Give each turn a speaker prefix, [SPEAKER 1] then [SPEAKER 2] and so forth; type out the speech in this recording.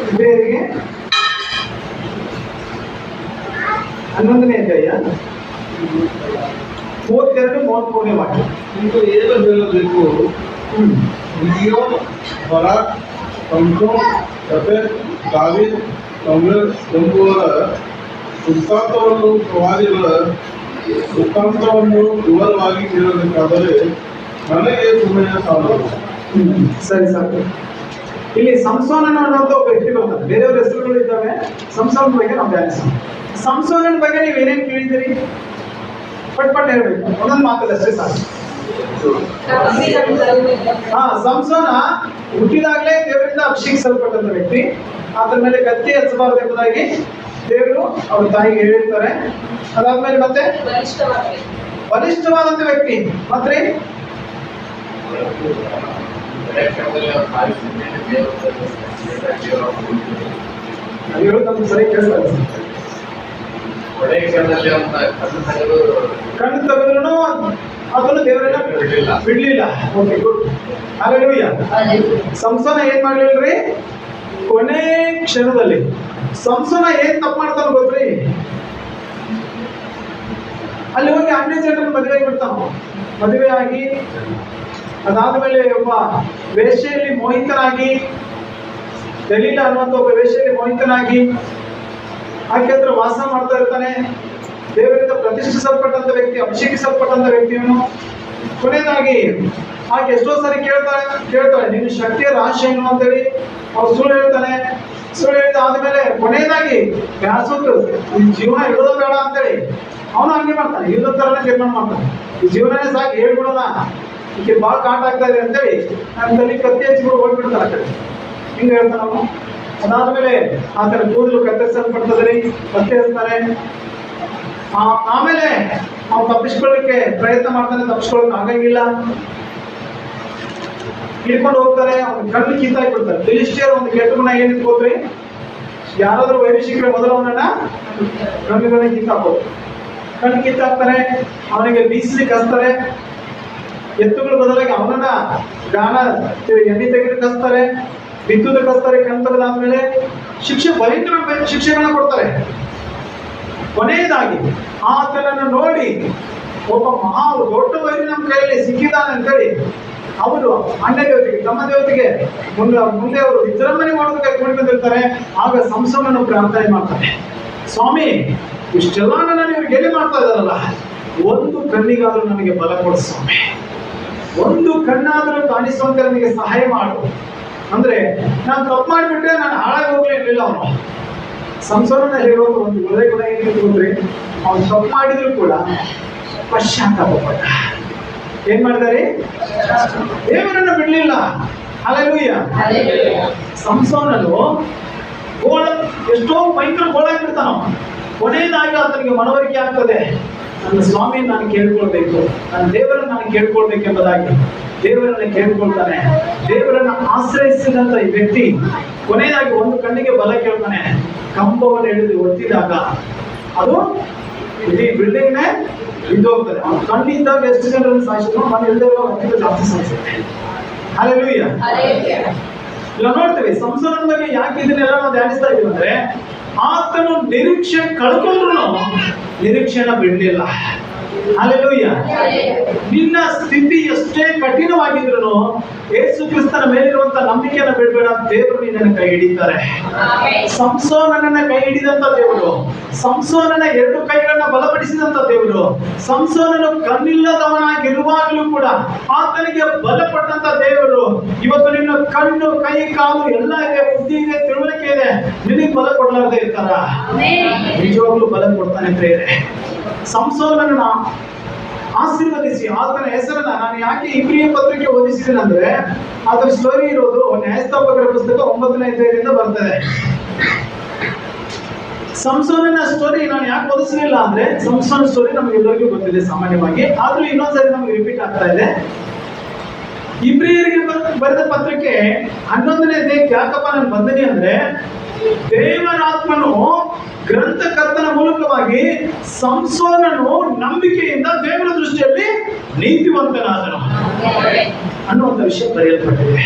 [SPEAKER 1] ಇಬ್ರಿಯರಿಗೆ 11ನೇ ಅಧ್ಯಾಯ 32-33ನೇ ವಾಕ್ಯ.
[SPEAKER 2] ಇದು ಏನು ಹೇಳಬೇಕು? ಗಿಡಿಯೋನ್, ಬರಾಕ್, ಸಂಸೋನ್, ಯೆಫೆತ, ದಾವೀದ, ಸಮುವೇಲ್ ಎಂಬುವರ ವೃತ್ತಾಂತವನ್ನು ಪ್ರವಾದಿಗಳ ವೃತ್ತಾಂತವನ್ನು ವಿವರವಾಗಿ ಕೇಳಬೇಕಾದರೆ ನನಗೆ ಸಮಯ ಸಾಲದು.
[SPEAKER 1] ಸರಿ ಸಾಕು. ಇಲ್ಲಿ ಸಂಸೋನನ ಅನ್ನುವಂಥ ಒಬ್ಬ ವ್ಯಕ್ತಿ ಬರ್ತಾರೆ. ಬೇರೆಯವ್ರ ಹೆಸರುಗಳು ಇದ್ದಾವೆ. ಸಂಸೋನ ಬಗ್ಗೆ ನಾವು ಧ್ಯಾನಿಸೋಣ. ಸಂಸೋನನ ಬಗ್ಗೆ ನೀವು ಏನೇನು ಕೇಳಿದ್ದೀರಿ? ಪಟ್ ಹೇಳ್ಬೇಕು. ಒಂದೊಂದು ಮಾತಲ್ಲ ಅಷ್ಟೇ ಸಾಕು. ಸಂಸೋನ ಹುಟ್ಟಿದಾಗಲೇ ದೇವರಿಂದ ಅಭಿಷೇಕಿಸಲ್ಪಟ್ಟಂತ ವ್ಯಕ್ತಿ. ಆತರ ಮೇಲೆ ಕತ್ತಿ ಹಚ್ಚಬಾರದು ಎಂಬುದಾಗಿ ದೇವರು ಅವ್ರ ತಾಯಿಗೆ ಹೇಳಿರ್ತಾರೆ. ಅದಾದ್ಮೇಲೆ ಮತ್ತೆ ಬಲಿಷ್ಠವಾದಂತ ವ್ಯಕ್ತಿ. ಮತ್ತೆ ನಮ್ಗೆ ಸರಿ ಕೇಳಿಸ್ತಾರೆ. ಕಣ್ಣು ತೆಗೆದ್ರು ಅದನ್ನು ದೇವರೆಲ್ಲ ಬಿಡ್ಲಿಲ್ಲ. Okay, good. ಹಲ್ಲೆಲೂಯಾ. ಸಂಸೋನ ಏನ್ ಮಾಡ್ಲಿಲ್ರಿ? ಕೊನೆ ಕ್ಷಣದಲ್ಲಿ ಸಂಸೋನ ಏನ್ ತಪ್ಪು ಮಾಡ್ತಾನ ಗೊತ್ತ್ರಿ? ಅಲ್ಲಿ ಹೋಗಿ ಅನ್ಯ ಜನರನ್ನು ಮದುವೆ ಬಿಡ್ತಾನ. ಮದುವೆ ಆಗಿ ಅದಾದ್ಮೇಲೆ ಒಬ್ಬ ವೇಶ್ಯೆಯಲ್ಲಿ ಮೋಹಿತನಾಗಿ, ದಲೀಲ ಅನ್ನುವಂಥ ಒಬ್ಬ ವೇಶ್ಯೆಯಲ್ಲಿ ಮೋಹಿತನಾಗಿ ಆಕೆ ಹತ್ರ ವಾಸ ಮಾಡ್ತಾ ಇರ್ತಾನೆ. ದೇವರಿಂದ ಪ್ರತಿಷ್ಠಿಸಲ್ಪಟ್ಟಂತ ವ್ಯಕ್ತಿ, ಅಭಿಷೇಕಿಸಲ್ಪಟ್ಟಂತ ವ್ಯಕ್ತಿಯನ್ನು ಕೊನೆಯದಾಗಿ ಆಕೆ ಎಷ್ಟೋ ಸಾರಿ ಕೇಳ್ತಾಳೆ ನಿನ್ನ ಶಕ್ತಿಯ ರಹಸ್ಯ ಏನು ಅಂತೇಳಿ. ಅವ್ರು ಸುಳ್ಳು ಹೇಳ್ತಾನೆ. ಸುಳ್ಳು ಹೇಳಿದ ಆದ್ಮೇಲೆ ಕೊನೆಯದಾಗಿ ಬ್ಯಾಸೊತ್ತು ಈ ಜೀವನ ಇಡೋದು ಬೇಡ ಅಂತೇಳಿ ಅವನು ಹಂಗೆ ಮಾಡ್ತಾನೆ. ಇಲ್ಲದ ತರನೇ ತೀರ್ಮಾನ ಮಾಡ್ತಾನೆ. ಈ ಜೀವನನೇ ಸಾಕು, ಹೇಳ್ಬಿಡೋಣ, ಈಕೆ ಭಾಳ ಕಾಟ ಆಗ್ತಾ ಇದೆ ಅಂತೇಳಿ ನನ್ನ ಕತ್ತಿ ಹಚ್ಚಿಬಿಟ್ಟು ಹೋಗ್ಬಿಡ್ತಾನೆ ಆ ಕಡೆ. ಹಿಂಗೆ ಹೇಳ್ತಾನೆ ಅವನು. ಅದಾದ್ಮೇಲೆ ಆತನ ಕೂದಲು ಕತ್ತರಿಸಲ್ಪಡ್ತದ್ರಿ, ಕತ್ತಿ ಹಚ್ತಾರೆ. ಆಮೇಲೆ ಅವ್ನು ತಪ್ಪಿಸ್ಕೊಳ್ಳಿಕ್ಕೆ ಪ್ರಯತ್ನ ಮಾಡ್ತಾನೆ, ತಪ್ಪಿಸ್ಕೊಳ್ಳೋಕೆ ಆಗಂಗಿಲ್ಲ. ಹಿಡ್ಕೊಂಡು ಹೋಗ್ತಾರೆ. ಅವ್ನ ಕಣ್ಣು ಕಿತ್ತಾಕ್ಬಿಡ್ತಾರೆ. ಫಿಲಿಸ್ಟಿಯರ್ ಒಂದು ಕೆಟ್ಟ ಗುಣ ಏನಿತ್ತು ಗೊತ್ತ್ರಿ? ಯಾರಾದ್ರೂ ವೈದೇಶಿಕರ ಮೊದಲವನನ್ನ ಕಣ್ಣುಗಳನ್ನ ಕಿತ್ತಾಕೋದು. ಕಣ್ಣು ಕಿತ್ತಾಕ್ತಾರೆ. ಅವನಿಗೆ ಬೀಸಲಿಕ್ಕೆ ಹಚ್ತಾರೆ. ಎತ್ತುಗಳ ಬದಲಾಗಿ ಅವನನ್ನ ಗಾಣ ಎಣ್ಣೆ ತೆಗೆದು ಹಚ್ತಾರೆ, ಬಿತ್ತುದಕ್ಕೆ ಹಚ್ತಾರೆ. ಕಣ್ಣು ತೆಗೆದಾದ್ಮೇಲೆ ಭಯಂಕರ ಶಿಕ್ಷೆಗಳನ್ನ ಕೊಡ್ತಾರೆ. ಕೊನೆಯದಾಗಿ ಆತನನ್ನು ನೋಡಿ ಒಬ್ಬ ಮಹಾ ದೊಡ್ಡ ವೈರಿ ನಮ್ಮ ಕೈಯಲ್ಲಿ ಸಿಕ್ಕಿದ್ದಾನೆ ಅಂತೇಳಿ ಅವರು ಅಣ್ಣ ದೇವತೆಗೆ, ತಮ್ಮ ದೇವತೆಗೆ ಮುಂದೆ ಅವರು ವಿಜೃಂಭಣೆ ಮಾಡೋದಕ್ಕೆ ಕೈಕೊಂಡು ಬಂದಿರ್ತಾರೆ. ಆಗ ಸಂಸೋನನ್ನು ಪ್ರಾರ್ಥನೆ ಮಾಡ್ತಾರೆ, ಸ್ವಾಮಿ ಇಷ್ಟೆಲ್ಲ ನನ್ನ ನೀವು ಗೆಲ್ಲಿ ಮಾಡ್ತಾ ಇದ್ದಾರಲ್ಲ, ಒಂದು ಕಣ್ಣಿಗಾದ್ರೂ ನನಗೆ ಬಲ ಕೊಡು ಸ್ವಾಮಿ, ಒಂದು ಕಣ್ಣಾದ್ರೂ ಕಾಣಿಸುವಂತೆ ನನಗೆ ಸಹಾಯ ಮಾಡು. ಅಂದ್ರೆ ನಾನು ತಪ್ಪು ಮಾಡಿಬಿಟ್ರೆ ನಾನು ಹಾಳಾಗಿ ಹೋಗ್ಲಿರ್ಲಿಲ್ಲ. ಅವನು ಸಂಸೋನ ಹೇಳೋದು ಒಂದು ಒಳ್ಳೆ ಗುಣ ಏನಿದ್ರೆ ಅವನು ತಪ್ಪು ಮಾಡಿದ್ರು ಕೂಡ ಪಶ್ಚಾತ್ತಾಪ ಪಟ್ಟ. ಏನ್ ಮಾಡ್ತಾರೆ? ದೇವರನ್ನ ಬಿಡ್ಲಿಲ್ಲ. ಹಲ್ಲೆಲೂಯಾ. ಸಂಸೋನನು ಎಷ್ಟೋ ಭಯಂಕರ ಗೋಳಾಗ್ಬಿಡ್ತಾನ. ಕೊನೆಯದಾಗಿ ಆತನಿಗೆ ಮನವರಿಕೆ ಆಗ್ತದೆ, ನನ್ನ ಸ್ವಾಮಿಯನ್ನು ನಾನು ಕೇಳ್ಕೊಳ್ಬೇಕು, ನನ್ನ ದೇವರನ್ನು ನಾನು ಕೇಳ್ಕೊಳ್ಬೇಕೆಂಬುದಾಗಿ ದೇವರನ್ನ ಕೇಳ್ಕೊಳ್ತಾನೆ. ದೇವರನ್ನ ಆಶ್ರಯಿಸಿದಂತ ಈ ವ್ಯಕ್ತಿ ಕೊನೆಯದಾಗಿ ಒಂದು ಕಣ್ಣಿಗೆ ಬಲ ಕೇಳ್ತಾನೆ. ಕಂಬವನ್ನು ಹಿಡಿದು ಒತ್ತಿದಾಗ ಅದು ಇಡೀ ಬಿಲ್ಡಿಂಗ್ನೇ ಬಿದ್ದು ಹೋಗ್ತದೆ. ಅವ್ನು ಕಣ್ಣಿದ್ದಾಗ ಎಷ್ಟು ಜನರನ್ನು ಸಾಯಿಸಿದ್ರು, ಮನೆ ಇಲ್ಲದೆ ಅದಕ್ಕಿಂತ ಜಾಸ್ತಿ ಸಾಯಿಸುತ್ತೆ. ಹಲ್ಲೆಲೂಯಾ. ಇಲ್ಲ ನೋಡ್ತೇವೆ ಸಂಸೋನನ ಬಗ್ಗೆ ಯಾಕೆ ಇದನ್ನೆಲ್ಲ ನಾವು ಧ್ಯಾನಿಸ್ತಾ ಇದೀವಿ ಅಂದ್ರೆ, ಆತನು ನಿರೀಕ್ಷೆ ಕಳ್ಕೊಂಡ್ರು ನಿರೀಕ್ಷೆನ ಬಿಡಲಿಲ್ಲ. ಹಲ್ಲೆಲೂಯಾ. ನಿನ್ನ ಸ್ಥಿತಿ ಎಷ್ಟೇ ಕಠಿಣವಾಗಿದ್ರು ಯೇಸು ಕ್ರಿಸ್ತನ ಮೇಲಿರುವಂತ ನಂಬಿಕೆಯನ್ನು ಬಿಡಬೇಡ. ದೇವರು ನಿನ್ನನ್ನು ಕೈ ಹಿಡಿತಾರೆ. ಸಂಸೋನನನ್ನ ಕೈ ಹಿಡಿದಂತ ದೇವರು, ಸಂಸೋನನ ಎರಡು ಕೈಗಳನ್ನ ಬಲಪಡಿಸಿದಂತ ದೇವರು, ಸಂಸೋನನು ಕಣ್ಣಿಲ್ಲದವನಾಗಿರುವಾಗಲೂ ಕೂಡ ಆತನಿಗೆ ಬಲಪಟ್ಟಂತ ದೇವರು ಇವತ್ತು ನಿನ್ನ ಕಣ್ಣು, ಕೈ, ಕಾಲು ಎಲ್ಲ ಇದೆ, ಬುದ್ಧಿ ಇದೆ, ತಿಳುವಳಿಕೆ ಇದೆ, ನಿನಗೆ ಬಲ ಕೊಡಲಾರದೆ ಇರ್ತಾರ? ನಿಜವಾಗ್ಲೂ ಬಲ ಕೊಡ್ತಾನೆ ಪ್ರೇರೆ. ಸಂಸೋನನ ಆಶೀರ್ವದಿಸಿ ಆತನ ಹೆಸರನ್ನ ನಾನು ಯಾಕೆ ಇಬ್ರಿಯ ಪತ್ರಿಕೆ ಓದಿಸಿದ್ದೇನೆ ಅಂದ್ರೆ, ಅದರ ಸ್ಟೋರಿ ಇರೋದು ನ್ಯಾಯಸ್ಥಾಪಕರ ಪುಸ್ತಕ 9ನೇ ಅಧ್ಯಾಯದಿಂದ ಬರ್ತದೆ. ಸಂಸೋನನ ಸ್ಟೋರಿ ನಾನು ಯಾಕೆ ಓದಿಸಲಿಲ್ಲ ಅಂದ್ರೆ, ಸಂಸೋನ ಸ್ಟೋರಿ ನಮಗೆಲ್ಲರಿಗೂ ಗೊತ್ತಿದೆ ಸಾಮಾನ್ಯವಾಗಿ, ಆದ್ರೂ ಇನ್ನೊಂದ್ಸರಿ ನಮ್ಗೆ ರಿಪೀಟ್ ಆಗ್ತಾ ಇದೆ. ಇಬ್ರಿಯರಿಗೆ ಬರೆದ ಪತ್ರಿಕೆ 11ನೇ ಅಧ್ಯಾಯಕ್ಕೆ ಯಾಕಪ್ಪ ನಾನು ಬಂದನಿ ಅಂದ್ರೆ, ದೇವರಾತ್ಮನು ಗ್ರಂಥಕರ್ತನ ಮೂಲಕವಾಗಿ ಸಂಸೋನನು ನಂಬಿಕೆಯಿಂದ ದೇವರ ದೃಷ್ಟಿಯಲ್ಲಿ ನೀತಿವಂತನಾದನು ಅನ್ನುವಂಥ ವಿಷಯ ಬರೆಯಲ್ಪಟ್ಟಿದೆ.